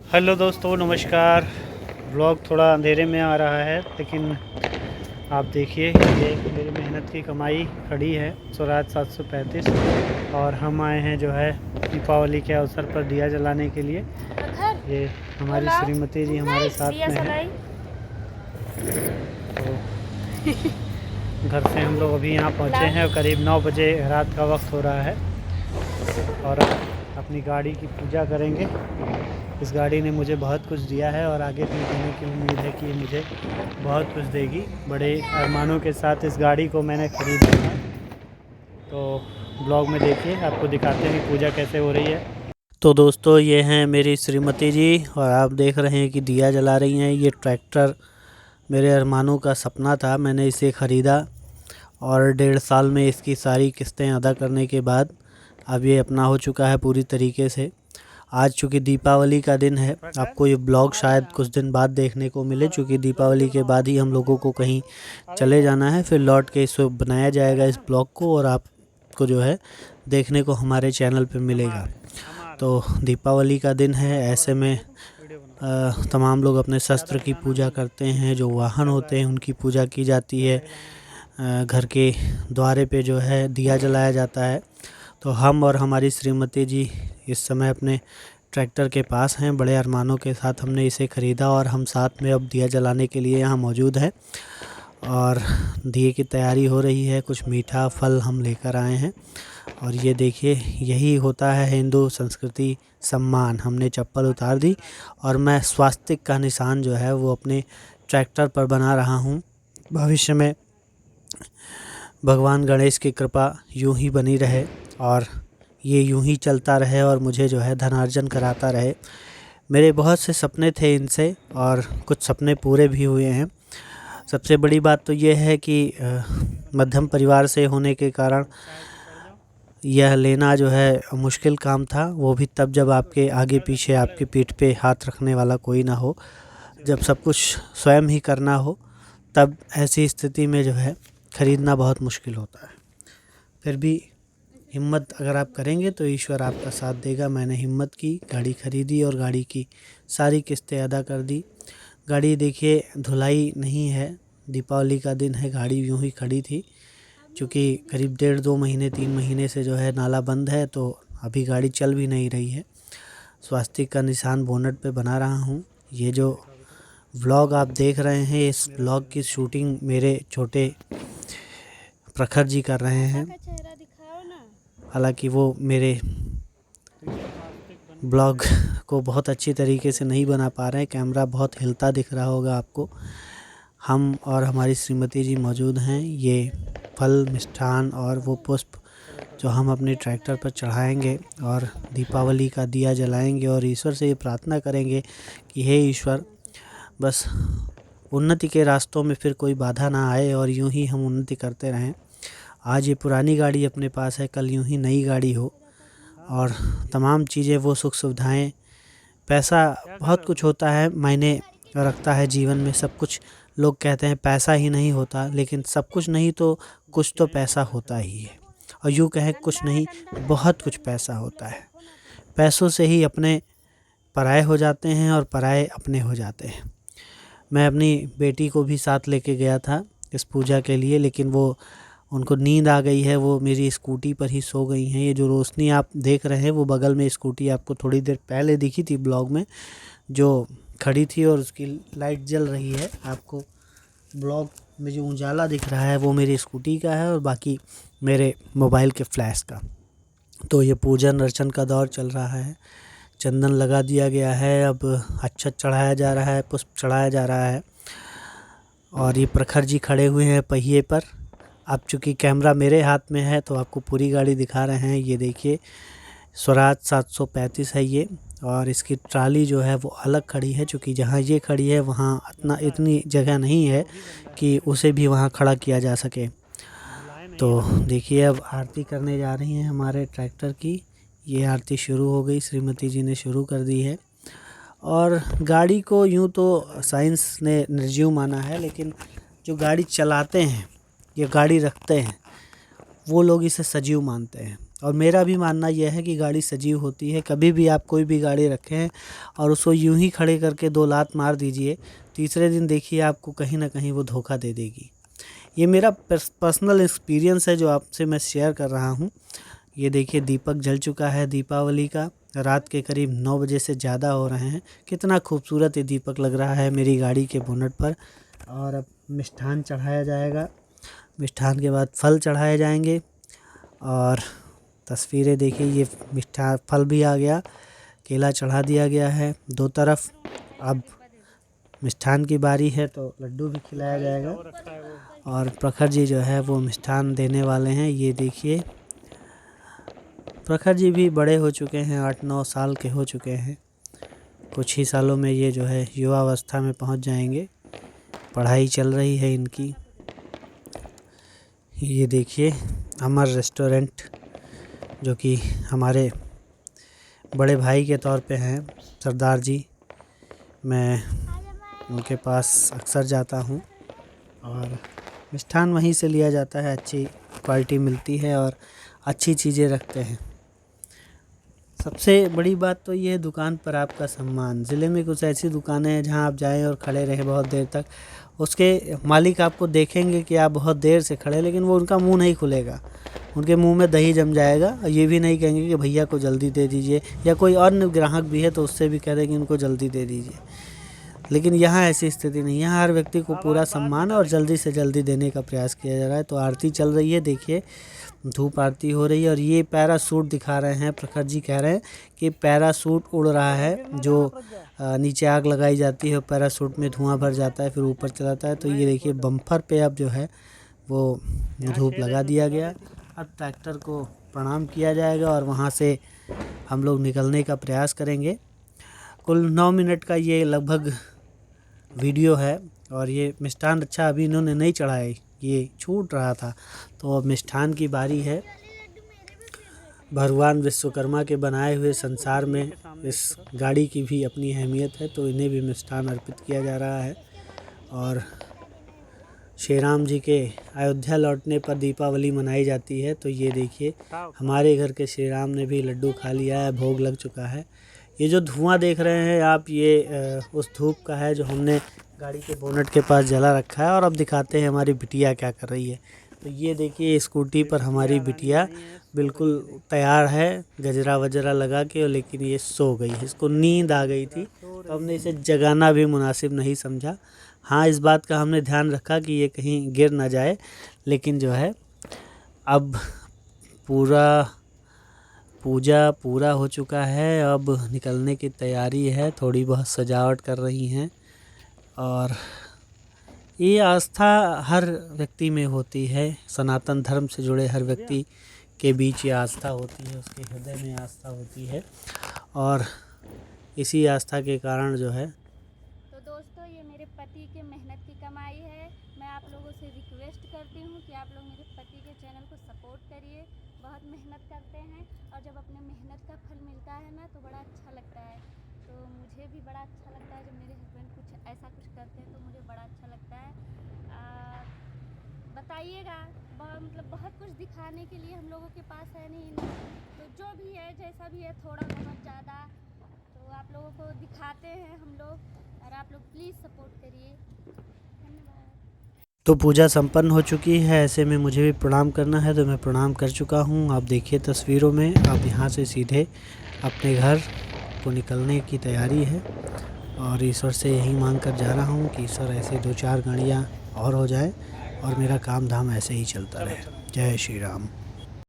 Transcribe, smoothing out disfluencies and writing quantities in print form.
Hello दोस्तों, नमस्कार। Vlog थोड़ा अंधेरे में आ रहा है, लेकिन आप देखिए ये मेरी मेहनत की कमाई खड़ी है स्वराज 735। और हम आए हैं जो है दीपावली के अवसर पर दिया जलाने के लिए। ये हमारी श्रीमती जी हमारे साथ में है। तो घर से हम लोग अभी यहाँ पहुँचे हैं और करीब 9 बजे रात का वक्त हो रहा है और अपनी गाड़ी की पूजा करेंगे। इस गाड़ी ने मुझे बहुत कुछ दिया है और आगे भी देने की उम्मीद है कि ये मुझे बहुत कुछ देगी। बड़े अरमानों के साथ इस गाड़ी को मैंने ख़रीदा था। तो ब्लॉग में देखिए, आपको दिखाते हैं पूजा कैसे हो रही है। तो दोस्तों, ये हैं मेरी श्रीमती जी और आप देख रहे हैं कि दिया जला रही हैं। ये ट्रैक्टर मेरे अरमानों का सपना था, मैंने इसे ख़रीदा और 1.5 साल में इसकी सारी किस्तें अदा करने के बाद अब ये अपना हो चुका है पूरी तरीके से। आज चूँकि दीपावली का दिन है, आपको ये ब्लॉग शायद कुछ दिन बाद देखने को मिले, चूँकि दीपावली के बाद ही हम लोगों को कहीं चले जाना है, फिर लौट के इसको बनाया जाएगा इस ब्लॉग को और आपको जो है देखने को हमारे चैनल पे मिलेगा। तो दीपावली का दिन है, ऐसे में तमाम लोग अपने शस्त्र की पूजा करते हैं, जो वाहन होते हैं उनकी पूजा की जाती है। घर के द्वारे पे जो है दिया जलाया जाता है। तो हम और हमारी श्रीमती जी इस समय अपने ट्रैक्टर के पास हैं। बड़े अरमानों के साथ हमने इसे ख़रीदा और हम साथ में अब दिया जलाने के लिए यहाँ मौजूद हैं और दिए की तैयारी हो रही है। कुछ मीठा फल हम लेकर आए हैं और ये देखिए, यही होता है हिंदू संस्कृति सम्मान। हमने चप्पल उतार दी और मैं स्वास्तिक का निशान जो है वो अपने ट्रैक्टर पर बना रहा हूँ। भविष्य में भगवान गणेश की कृपा यूं ही बनी रहे और ये यूं ही चलता रहे और मुझे जो है धनार्जन कराता रहे। मेरे बहुत से सपने थे इनसे और कुछ सपने पूरे भी हुए हैं। सबसे बड़ी बात तो ये है कि मध्यम परिवार से होने के कारण यह लेना जो है मुश्किल काम था, वो भी तब जब आपके आगे पीछे आपके पीठ पे हाथ रखने वाला कोई ना हो। जब सब कुछ स्वयं ही करना हो तब ऐसी स्थिति में जो है ख़रीदना बहुत मुश्किल होता है। फिर भी हिम्मत अगर आप करेंगे तो ईश्वर आपका साथ देगा। मैंने हिम्मत की, गाड़ी ख़रीदी और गाड़ी की सारी किस्तें अदा कर दी। गाड़ी देखिए धुलाई नहीं है, दीपावली का दिन है, गाड़ी यूं ही खड़ी थी। क्योंकि करीब 1.5-2 महीने 3 महीने से जो है नाला बंद है, तो अभी गाड़ी चल भी नहीं रही है। स्वास्तिक का निशान बोनट पे बना रहा हूँ। ये जो व्लॉग आप देख रहे हैं, इस व्लॉग की शूटिंग मेरे छोटे प्रखर जी कर रहे हैं। हालांकि वो मेरे ब्लॉग को बहुत अच्छी तरीके से नहीं बना पा रहे हैं, कैमरा बहुत हिलता दिख रहा होगा आपको। हम और हमारी श्रीमती जी मौजूद हैं। ये फल, मिष्ठान और वो पुष्प जो हम अपने ट्रैक्टर पर चढ़ाएंगे और दीपावली का दिया जलाएंगे और ईश्वर से ये प्रार्थना करेंगे कि हे ईश्वर, बस उन्नति के रास्तों में फिर कोई बाधा ना आए और यूं ही हम उन्नति करते रहें। आज ये पुरानी गाड़ी अपने पास है, कल यूं ही नई गाड़ी हो और तमाम चीज़ें, वो सुख सुविधाएं, पैसा बहुत कुछ होता है, मायने रखता है जीवन में सब कुछ। लोग कहते हैं पैसा ही नहीं होता, लेकिन सब कुछ नहीं तो कुछ तो पैसा होता ही है। और यूँ कहें कुछ नहीं, बहुत कुछ पैसा होता है। पैसों से ही अपने पराए हो जाते हैं और पराए अपने हो जाते हैं। मैं अपनी बेटी को भी साथ लेके गया था इस पूजा के लिए, लेकिन वो उनको नींद आ गई है, वो मेरी स्कूटी पर ही सो गई हैं। ये जो रोशनी आप देख रहे हैं वो बगल में स्कूटी आपको थोड़ी देर पहले दिखी थी ब्लॉग में, जो खड़ी थी और उसकी लाइट जल रही है। आपको ब्लॉग में जो उजाला दिख रहा है वो मेरी स्कूटी का है और बाकी मेरे मोबाइल के फ्लैश का। तो ये पूजन अर्चन का दौर चल रहा है। चंदन लगा दिया गया है, अब अक्षत चढ़ाया जा रहा है, पुष्प चढ़ाया जा रहा है और ये प्रखर जी खड़े हुए हैं पहिए पर। अब चूँकि कैमरा मेरे हाथ में है तो आपको पूरी गाड़ी दिखा रहे हैं। ये देखिए, स्वराज 735 है ये, और इसकी ट्राली जो है वो अलग खड़ी है, क्योंकि जहाँ ये खड़ी है वहाँ इतनी जगह नहीं है कि उसे भी वहाँ खड़ा किया जा सके। तो देखिए, अब आरती करने जा रही हैं हमारे ट्रैक्टर की। ये आरती शुरू हो गई, श्रीमती जी ने शुरू कर दी है। और गाड़ी को यूँ तो साइंस ने निर्जीव माना है, लेकिन जो गाड़ी चलाते हैं, ये गाड़ी रखते हैं, वो लोग इसे सजीव मानते हैं। और मेरा भी मानना यह है कि गाड़ी सजीव होती है। कभी भी आप कोई भी गाड़ी रखें और उसको यूं ही खड़े करके 2 लात मार दीजिए, तीसरे दिन देखिए आपको कहीं ना कहीं वो धोखा दे देगी। ये मेरा पर्सनल एक्सपीरियंस है जो आपसे मैं शेयर कर रहा हूँ। ये देखिए दीपक जल चुका है दीपावली का। रात के करीब 9 बजे से ज़्यादा हो रहे हैं। कितना खूबसूरत ये दीपक लग रहा है मेरी गाड़ी के बोनट पर। और अब मिष्ठान चढ़ाया जाएगा। मिष्ठान के बाद फल चढ़ाए जाएंगे। और तस्वीरें देखिए, ये मिष्ठान फल भी आ गया, केला चढ़ा दिया गया है 2 तरफ। अब मिष्ठान की बारी है तो लड्डू भी खिलाया जाएगा। और प्रखर जी जो है वो मिष्ठान देने वाले हैं। ये देखिए प्रखर जी भी बड़े हो चुके हैं, 8-9 साल के हो चुके हैं। कुछ ही सालों में ये जो है युवावस्था में पहुंच जाएंगे। पढ़ाई चल रही है इनकी। ये देखिए अमर रेस्टोरेंट, जो कि हमारे बड़े भाई के तौर पे हैं सरदार जी। मैं उनके पास अक्सर जाता हूँ और मिष्ठान वहीं से लिया जाता है। अच्छी क्वालिटी मिलती है और अच्छी चीज़ें रखते हैं। सबसे बड़ी बात तो ये है दुकान पर आपका सम्मान। ज़िले में कुछ ऐसी दुकानें हैं जहां आप जाएं और खड़े रहें बहुत देर तक, उसके मालिक आपको देखेंगे कि आप बहुत देर से खड़े, लेकिन वो उनका मुंह नहीं खुलेगा, उनके मुंह में दही जम जाएगा। और ये भी नहीं कहेंगे कि भैया को जल्दी दे दीजिए, या कोई अन्य ग्राहक भी है तो उससे भी कह दें कि उनको जल्दी दे दीजिए। लेकिन यहाँ ऐसी स्थिति नहीं है। यहाँ हर व्यक्ति को पूरा सम्मान और जल्दी से जल्दी देने का प्रयास किया जा रहा है। तो आरती चल रही है, देखिए धूप आरती हो रही है। और ये पैरासूट दिखा रहे हैं, प्रखर जी कह रहे हैं कि पैरासूट उड़ रहा है। जो नीचे आग लगाई जाती है, पैरासूट में धुआं भर जाता है, फिर ऊपर चलाता है। तो ये देखिए बम्पर पे अब जो है वो धूप लगा दिया गया। अब ट्रैक्टर को प्रणाम किया जाएगा और वहाँ से हम लोग निकलने का प्रयास करेंगे। कुल 9 मिनट का ये लगभग वीडियो है। और ये मिष्ठान अच्छा अभी इन्होंने नहीं चढ़ाया, ये छूट रहा था। तो अब मिष्ठान की बारी है। भगवान विश्वकर्मा के बनाए हुए संसार में इस गाड़ी की भी अपनी अहमियत है, तो इन्हें भी मिष्ठान अर्पित किया जा रहा है। और श्री राम जी के अयोध्या लौटने पर दीपावली मनाई जाती है। तो ये देखिए हमारे घर के श्री राम ने भी लड्डू खा लिया है, भोग लग चुका है। ये जो धुआं देख रहे हैं आप, ये उस धूप का है जो हमने गाड़ी के बोनट के पास जला रखा है। और अब दिखाते हैं हमारी बिटिया क्या कर रही है। तो ये देखिए स्कूटी पर हमारी बिटिया बिल्कुल तैयार है, गजरा वजरा लगा के, लेकिन ये सो गई है, इसको नींद आ गई थी। तो हमने इसे जगाना भी मुनासिब नहीं समझा। हाँ, इस बात का हमने ध्यान रखा कि ये कहीं गिर ना जाए। लेकिन जो है अब पूजा पूरा हो चुका है। अब निकलने की तैयारी है, थोड़ी बहुत सजावट कर रही हैं। और ये आस्था हर व्यक्ति में होती है। सनातन धर्म से जुड़े हर व्यक्ति के बीच ये आस्था होती है, उसके हृदय में आस्था होती है। और इसी आस्था के कारण जो है, तो दोस्तों ये मेरे पति के मेहनत की कमाई है। मैं आप लोगों से रिक्वेस्ट करती हूँ कि आप लोग मेरे पति के चैनल को सपोर्ट करिए। बहुत मेहनत करते हैं और जब अपने मेहनत का फल मिलता है ना तो बड़ा अच्छा लगता है। तो मुझे भी बड़ा अच्छा लगता है जब मेरे हस्बैंड कुछ ऐसा कुछ करते हैं, तो मुझे बड़ा अच्छा लगता है। बताइएगा, मतलब बहुत कुछ दिखाने के लिए हम लोगों के पास है नहीं, तो जो भी है जैसा भी है थोड़ा बहुत ज़्यादा तो आप लोगों को दिखाते हैं हम लोग। और आप लोग प्लीज़ सपोर्ट करिए। धन्यवाद। तो पूजा संपन्न हो चुकी है। ऐसे में मुझे भी प्रणाम करना है, तो मैं प्रणाम कर चुका हूँ। आप देखिए तस्वीरों में, अब यहाँ से सीधे अपने घर को निकलने की तैयारी है। और ईश्वर से यही मांग कर जा रहा हूँ कि ईश्वर ऐसे 2-4 गाड़ियाँ और हो जाए और मेरा काम धाम ऐसे ही चलता रहे। जय श्री राम।